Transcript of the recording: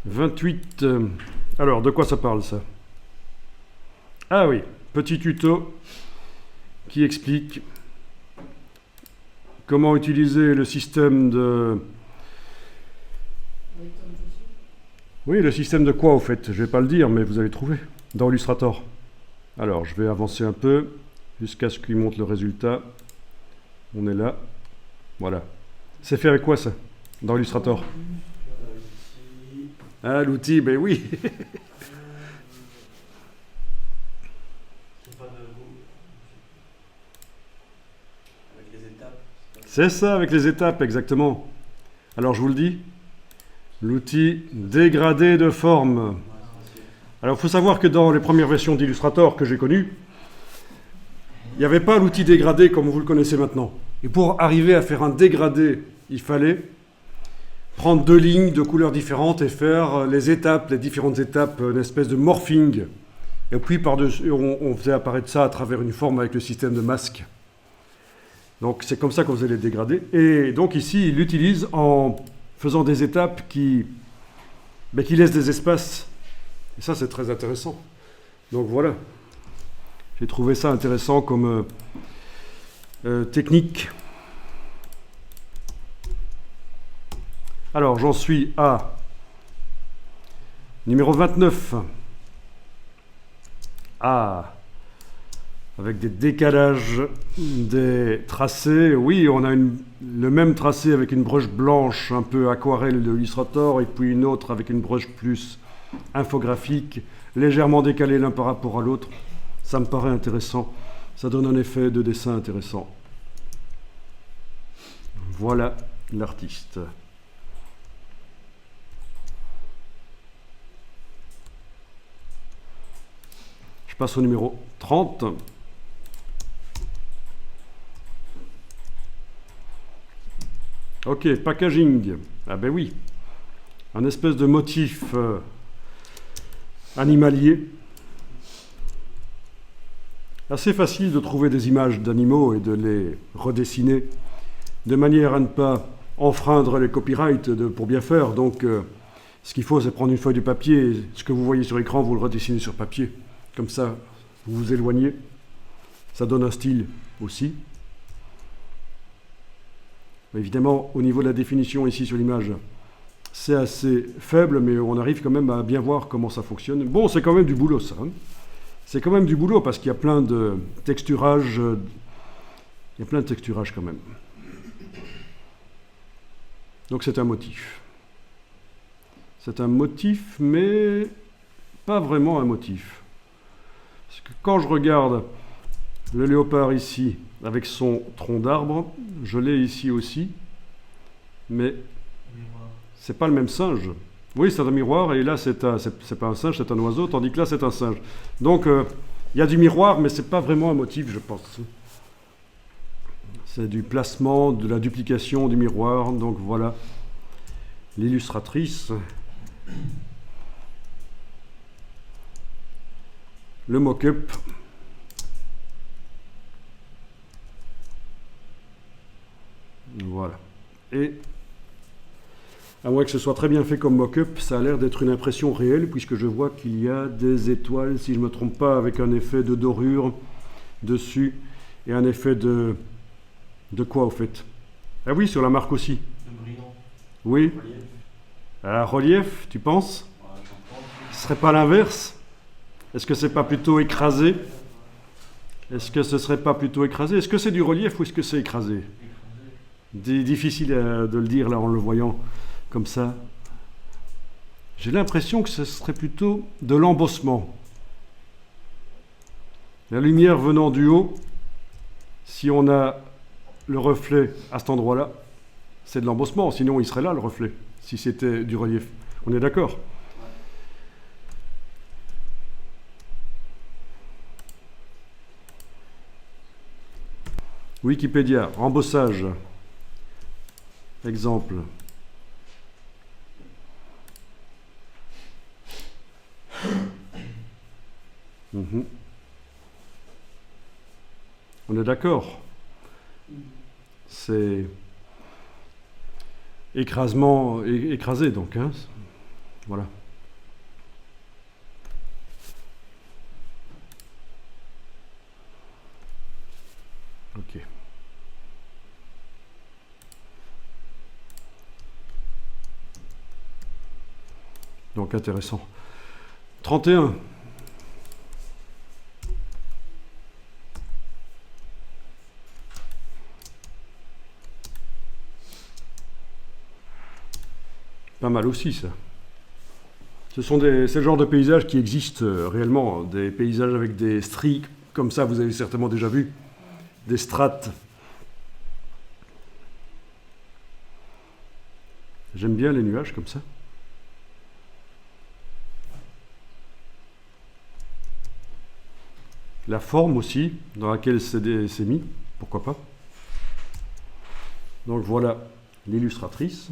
28. Alors, de quoi ça parle, ça? Ah oui, petit tuto qui explique comment utiliser le système de... Oui, le système de quoi, au fait? Je vais pas le dire, mais vous avez trouvé, dans Illustrator. Alors, je vais avancer un peu, jusqu'à ce qu'il montre le résultat. On est là. Voilà. C'est fait avec quoi, ça, dans Illustrator? Ah, l'outil, ben oui. C'est ça, avec les étapes, exactement. Alors, je vous le dis, l'outil dégradé de forme. Alors, il faut savoir que dans les premières versions d'Illustrator que j'ai connues, il n'y avait pas l'outil dégradé comme vous le connaissez maintenant. Et pour arriver à faire un dégradé, il fallait prendre deux lignes de couleurs différentes et faire les étapes, les différentes étapes, une espèce de morphing. Et puis, par-dessus, on faisait apparaître ça à travers une forme avec le système de masque. Donc, c'est comme ça qu'on faisait les dégradés. Et donc, ici, il l'utilise en faisant des étapes qui laissent des espaces. Et ça, c'est très intéressant. Donc, voilà. J'ai trouvé ça intéressant comme technique. Alors, j'en suis à numéro 29. Ah, avec des décalages des tracés. Oui, on a le même tracé avec une broche blanche, un peu aquarelle de Illustrator, et puis une autre avec une broche plus infographique, légèrement décalée l'un par rapport à l'autre. Ça me paraît intéressant. Ça donne un effet de dessin intéressant. Voilà l'artiste. Je passe au numéro 30. Ok, packaging. Ah ben oui. Un espèce de motif animalier. Assez facile de trouver des images d'animaux et de les redessiner de manière à ne pas enfreindre les copyrights pour bien faire. Donc, ce qu'il faut, c'est prendre une feuille de papier et ce que vous voyez sur l'écran, vous le redessinez sur papier. Comme ça, vous vous éloignez. Ça donne un style aussi. Évidemment, au niveau de la définition ici sur l'image, c'est assez faible, mais on arrive quand même à bien voir comment ça fonctionne. Bon, c'est quand même du boulot, ça. Hein. C'est quand même du boulot parce qu'il y a plein de texturage. Il y a plein de texturage quand même. Donc c'est un motif. C'est un motif, mais pas vraiment un motif. Parce que quand je regarde le léopard ici, avec son tronc d'arbre, je l'ai ici aussi, mais c'est pas le même singe. Oui, c'est un miroir, et là, c'est pas un singe, c'est un oiseau, tandis que là, c'est un singe. Donc, il y a du miroir, mais c'est pas vraiment un motif, je pense. C'est du placement, de la duplication du miroir, donc voilà. L'illustratrice. Le mock-up. Voilà. Et à moins que ce soit très bien fait comme mock-up, ça a l'air d'être une impression réelle, puisque je vois qu'il y a des étoiles, si je ne me trompe pas, avec un effet de dorure dessus, et un effet de quoi, au fait? Ah oui, sur la marque aussi. De brillant. Oui. Relief. Relief, tu penses? Ce serait pas l'inverse? Est-ce que c'est pas plutôt écrasé? Est-ce que ce serait pas plutôt écrasé? Est-ce que c'est du relief ou est-ce que c'est écrasé? Difficile de le dire là en le voyant comme ça. J'ai l'impression que ce serait plutôt de l'embossement. La lumière venant du haut, si on a le reflet à cet endroit-là, c'est de l'embossement, sinon il serait là le reflet, si c'était du relief. On est d'accord? Wikipédia, embossage. Exemple. On est d'accord? C'est écrasement, écrasé donc. Hein. Voilà. Ok. Donc intéressant. 31. Pas mal aussi, ça. C'est le genre de paysage qui existe réellement. Des paysages avec des stries comme ça, vous avez certainement déjà vu. Des strates. J'aime bien les nuages comme ça. La forme aussi, dans laquelle c'est mis, pourquoi pas. Donc voilà l'illustratrice.